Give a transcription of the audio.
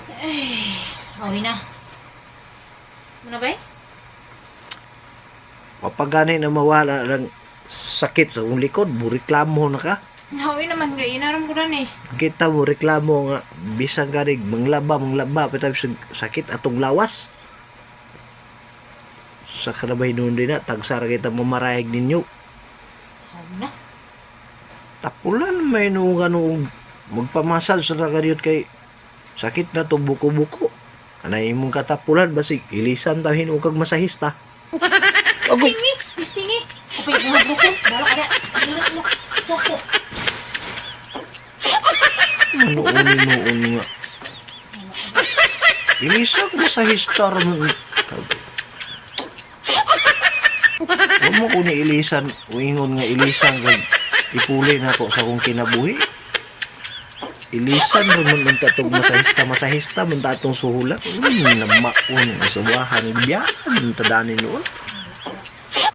Ay, okay na. Ano ba eh? Mapagani na mawala lang sakit sa iyong likod, reklamo na ka. Okay naman gay, inaram ko rin eh. Kita mo reklamo nga bisang ganig manglaba pero sakit atong lawas. Sa karabay noon din na tagsara kita mamarayag ninyo. Okay na. Tapulan may nung ganung magpamasal sa nagariot kay sakit na to buko-buko. Anay imong katapulan basig ilisan ta hinuog kag masahista. Ago. Istingi. Kapay ko nga bro ko. Bala ka na. Boko. Noon nga. Ilisan ko masahista ron. Huwag mo ko ni ilisan, uingon nga ilisan kag ipuli na ko sa kong kinabuhi. Ilisan ron man tatong masahista man tatong suhulat. Namakon sa buwahan biyakan tadani noon.